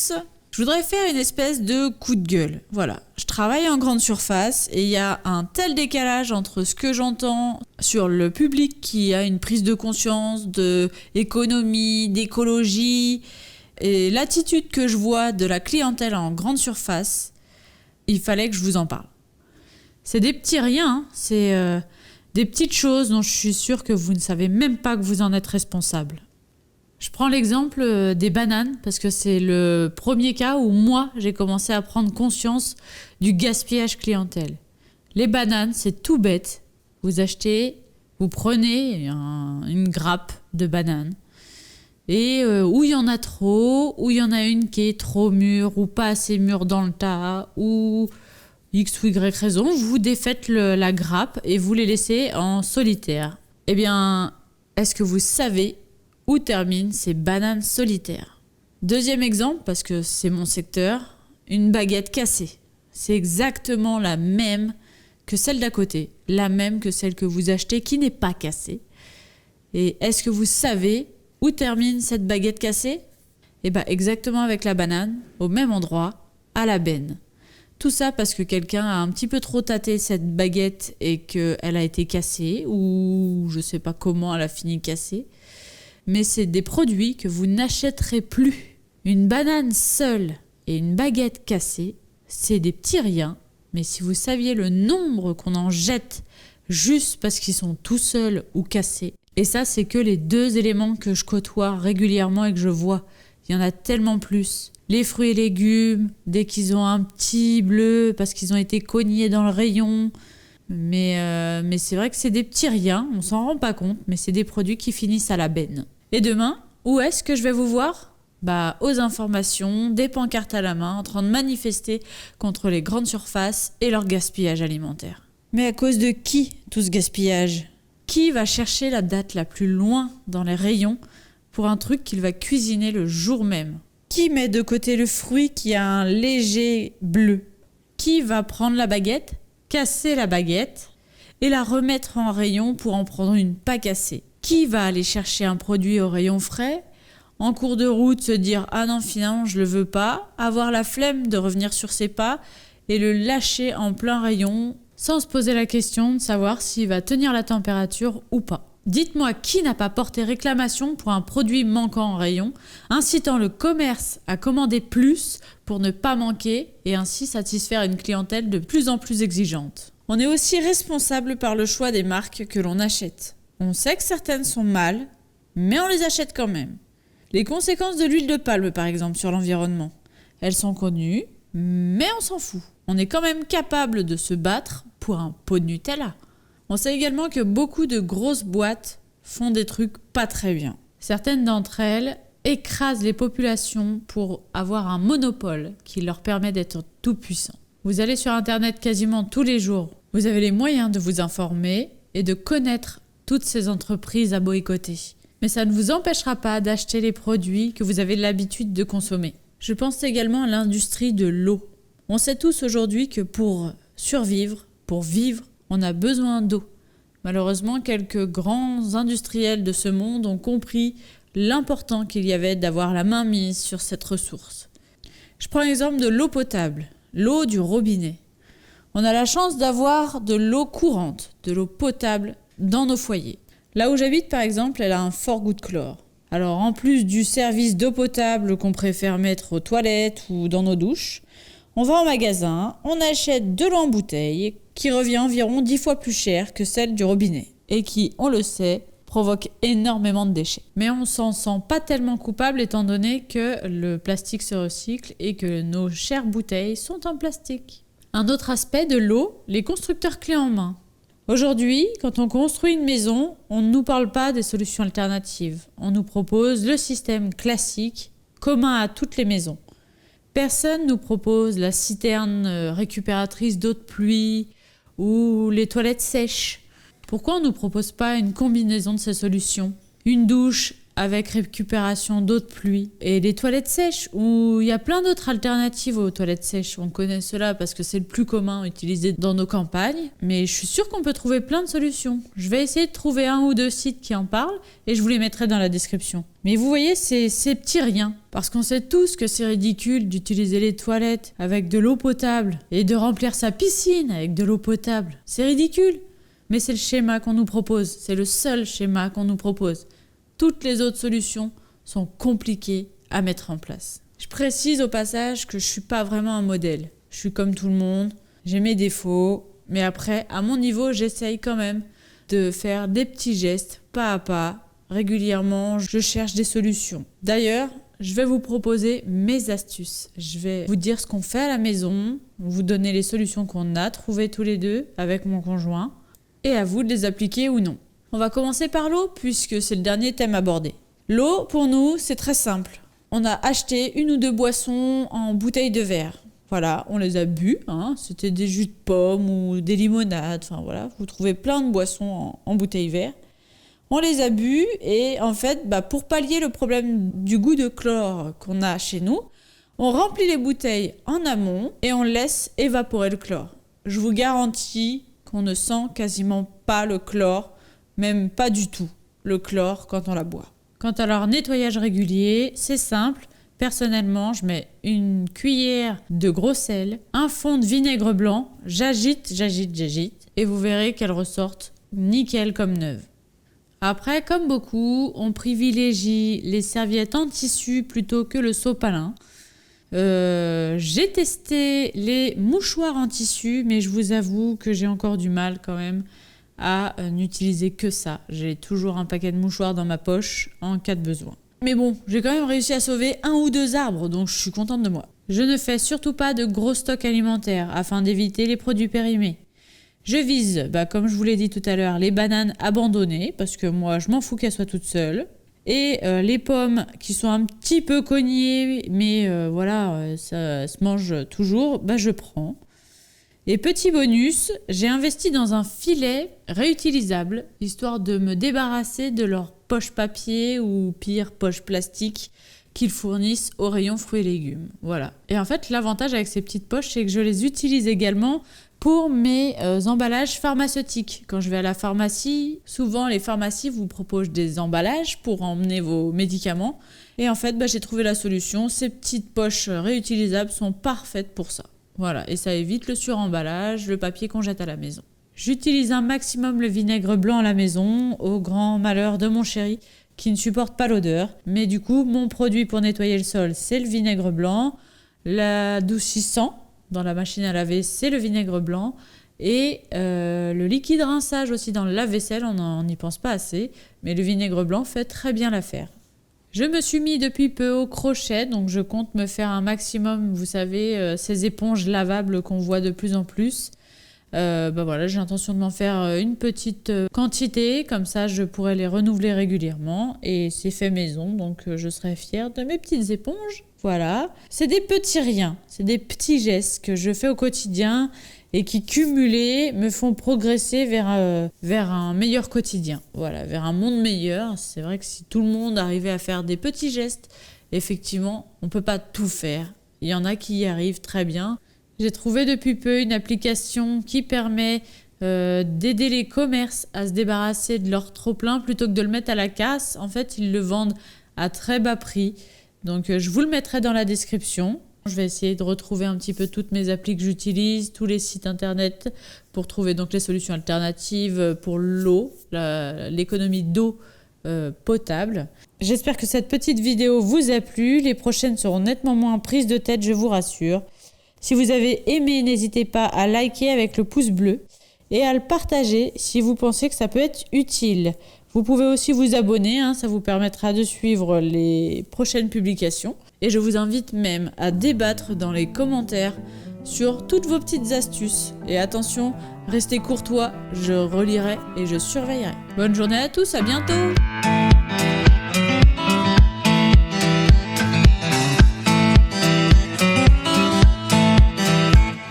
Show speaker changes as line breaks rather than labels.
tous. Je voudrais faire une espèce de coup de gueule. Voilà, je travaille en grande surface et il y a un tel décalage entre ce que j'entends sur le public qui a une prise de conscience d'économie, d'écologie et l'attitude que je vois de la clientèle en grande surface. Il fallait que je vous en parle. C'est des petits riens, c'est des petites choses dont je suis sûre que vous ne savez même pas que vous en êtes responsable. Je prends l'exemple des bananes parce que c'est le premier cas où moi j'ai commencé à prendre conscience du gaspillage clientèle. Les bananes, c'est tout bête. Vous prenez une grappe de bananes et où il y en a trop, où il y en a une qui est trop mûre ou pas assez mûre dans le tas, ou X ou Y raison, vous défaites la grappe et vous les laissez en solitaire. Eh bien, est-ce que vous savez où terminent ces bananes solitaires? Deuxième exemple, parce que c'est mon secteur, une baguette cassée. C'est exactement la même que celle d'à côté, la même que celle que vous achetez qui n'est pas cassée. Et est-ce que vous savez où termine cette baguette cassée? Eh bien, exactement avec la banane, au même endroit, à la benne. Tout ça parce que quelqu'un a un petit peu trop tâté cette baguette et qu'elle a été cassée, ou je sais pas comment elle a fini cassée. Mais c'est des produits que vous n'achèterez plus. Une banane seule et une baguette cassée, c'est des petits riens. Mais si vous saviez le nombre qu'on en jette juste parce qu'ils sont tout seuls ou cassés, et ça c'est que les deux éléments que je côtoie régulièrement et que je vois, il y en a tellement plus. Les fruits et légumes, dès qu'ils ont un petit bleu parce qu'ils ont été cognés dans le rayon. Mais c'est vrai que c'est des petits riens, on s'en rend pas compte, mais c'est des produits qui finissent à la benne. Et demain, où est-ce que je vais vous voir ? Aux informations, des pancartes à la main, en train de manifester contre les grandes surfaces et leur gaspillage alimentaire. Mais à cause de qui tout ce gaspillage ? Qui va chercher la date la plus loin dans les rayons pour un truc qu'il va cuisiner le jour même ? Qui met de côté le fruit qui a un léger bleu ? Qui va prendre la baguette, casser la baguette et la remettre en rayon pour en prendre une pas cassée? Qui va aller chercher un produit au rayon frais, en cours de route se dire « Ah non, finalement, je le veux pas », avoir la flemme de revenir sur ses pas et le lâcher en plein rayon sans se poser la question de savoir s'il va tenir la température ou pas. Dites-moi qui n'a pas porté réclamation pour un produit manquant en rayon, incitant le commerce à commander plus pour ne pas manquer et ainsi satisfaire une clientèle de plus en plus exigeante. On est aussi responsable par le choix des marques que l'on achète. On sait que certaines sont mal, mais on les achète quand même. Les conséquences de l'huile de palme, par exemple, sur l'environnement. Elles sont connues, mais on s'en fout. On est quand même capable de se battre pour un pot de Nutella. On sait également que beaucoup de grosses boîtes font des trucs pas très bien. Certaines d'entre elles écrasent les populations pour avoir un monopole qui leur permet d'être tout puissants. Vous allez sur Internet quasiment tous les jours. Vous avez les moyens de vous informer et de connaître toutes ces entreprises à boycotter. Mais ça ne vous empêchera pas d'acheter les produits que vous avez l'habitude de consommer. Je pense également à l'industrie de l'eau. On sait tous aujourd'hui que pour survivre, pour vivre, on a besoin d'eau. Malheureusement, quelques grands industriels de ce monde ont compris l'important qu'il y avait d'avoir la main mise sur cette ressource. Je prends l'exemple de l'eau potable, l'eau du robinet. On a la chance d'avoir de l'eau courante, de l'eau potable dans nos foyers. Là où j'habite, par exemple, elle a un fort goût de chlore. Alors, en plus du service d'eau potable qu'on préfère mettre aux toilettes ou dans nos douches, on va en magasin, on achète de l'eau en bouteille qui revient environ 10 fois plus cher que celle du robinet et qui, on le sait, provoque énormément de déchets. Mais on s'en sent pas tellement coupable étant donné que le plastique se recycle et que nos chères bouteilles sont en plastique. Un autre aspect de l'eau, les constructeurs clés en main. Aujourd'hui, quand on construit une maison, on ne nous parle pas des solutions alternatives. On nous propose le système classique, commun à toutes les maisons. Personne ne nous propose la citerne récupératrice d'eau de pluie ou les toilettes sèches. Pourquoi on ne nous propose pas une combinaison de ces solutions ? Une douche avec récupération d'eau de pluie. Et les toilettes sèches, où il y a plein d'autres alternatives aux toilettes sèches. On connaît cela parce que c'est le plus commun utilisé dans nos campagnes. Mais je suis sûre qu'on peut trouver plein de solutions. Je vais essayer de trouver 1 ou 2 sites qui en parlent et je vous les mettrai dans la description. Mais vous voyez, c'est ces petits riens. Parce qu'on sait tous que c'est ridicule d'utiliser les toilettes avec de l'eau potable et de remplir sa piscine avec de l'eau potable. C'est ridicule. Mais c'est le schéma qu'on nous propose. C'est le seul schéma qu'on nous propose. Toutes les autres solutions sont compliquées à mettre en place. Je précise au passage que je suis pas vraiment un modèle. Je suis comme tout le monde. J'ai mes défauts. Mais après, à mon niveau, j'essaye quand même de faire des petits gestes, pas à pas. Régulièrement, je cherche des solutions. D'ailleurs, je vais vous proposer mes astuces. Je vais vous dire ce qu'on fait à la maison, vous donner les solutions qu'on a trouvées tous les deux avec mon conjoint. Et à vous de les appliquer ou non. On va commencer par l'eau puisque c'est le dernier thème abordé. L'eau, pour nous, c'est très simple. On a acheté 1 ou 2 boissons en bouteille de verre. Voilà, on les a bu. C'était des jus de pommes ou des limonades. Enfin voilà, vous trouvez plein de boissons en bouteille verre. On les a bu et en fait, pour pallier le problème du goût de chlore qu'on a chez nous, on remplit les bouteilles en amont et on laisse évaporer le chlore. Je vous garantis qu'on ne sent quasiment pas le chlore, même pas du tout le chlore quand on la boit. Quant à leur nettoyage régulier, c'est simple. Personnellement, je mets une cuillère de gros sel, un fond de vinaigre blanc, j'agite, et vous verrez qu'elles ressortent nickel comme neuves. Après, comme beaucoup, on privilégie les serviettes en tissu plutôt que le sopalin. J'ai testé les mouchoirs en tissu, mais je vous avoue que j'ai encore du mal quand même à n'utiliser que ça. J'ai toujours un paquet de mouchoirs dans ma poche en cas de besoin. Mais bon, j'ai quand même réussi à sauver 1 ou 2 arbres, donc je suis contente de moi. Je ne fais surtout pas de gros stocks alimentaires afin d'éviter les produits périmés. Je vise, comme je vous l'ai dit tout à l'heure, les bananes abandonnées, parce que moi je m'en fous qu'elles soient toutes seules. Et les pommes qui sont un petit peu cognées, mais ça se mange toujours, je prends. Et petit bonus, j'ai investi dans un filet réutilisable, histoire de me débarrasser de leurs poches papier ou pire, poches plastique qu'ils fournissent au rayon fruits et légumes. Voilà. Et en fait, l'avantage avec ces petites poches, c'est que je les utilise également pour mes emballages pharmaceutiques. Quand je vais à la pharmacie, souvent les pharmacies vous proposent des emballages pour emmener vos médicaments. Et en fait, j'ai trouvé la solution. Ces petites poches réutilisables sont parfaites pour ça. Voilà, et ça évite le suremballage, le papier qu'on jette à la maison. J'utilise un maximum le vinaigre blanc à la maison, au grand malheur de mon chéri qui ne supporte pas l'odeur. Mais du coup, mon produit pour nettoyer le sol, c'est le vinaigre blanc. L'adoucissant dans la machine à laver, c'est le vinaigre blanc. Et le liquide rinçage aussi dans le lave-vaisselle, on n'y pense pas assez. Mais le vinaigre blanc fait très bien l'affaire. Je me suis mis depuis peu au crochet, donc je compte me faire un maximum, vous savez, ces éponges lavables qu'on voit de plus en plus. J'ai l'intention de m'en faire une petite quantité, comme ça je pourrai les renouveler régulièrement. Et c'est fait maison, donc je serai fière de mes petites éponges. Voilà, c'est des petits riens, c'est des petits gestes que je fais au quotidien et qui cumulés me font progresser vers un meilleur quotidien. Voilà, vers un monde meilleur. C'est vrai que si tout le monde arrivait à faire des petits gestes, effectivement, on ne peut pas tout faire. Il y en a qui y arrivent très bien. J'ai trouvé depuis peu une application qui permet d'aider les commerces à se débarrasser de leur trop-plein plutôt que de le mettre à la casse. En fait, ils le vendent à très bas prix. Donc, je vous le mettrai dans la description. Je vais essayer de retrouver un petit peu toutes mes applis que j'utilise, tous les sites internet pour trouver donc les solutions alternatives pour l'eau, l'économie d'eau potable. J'espère que cette petite vidéo vous a plu. Les prochaines seront nettement moins prises de tête, je vous rassure. Si vous avez aimé, n'hésitez pas à liker avec le pouce bleu et à le partager si vous pensez que ça peut être utile. Vous pouvez aussi vous abonner, ça vous permettra de suivre les prochaines publications. Et je vous invite même à débattre dans les commentaires sur toutes vos petites astuces. Et attention, restez courtois, je relirai et je surveillerai. Bonne journée à tous, à bientôt!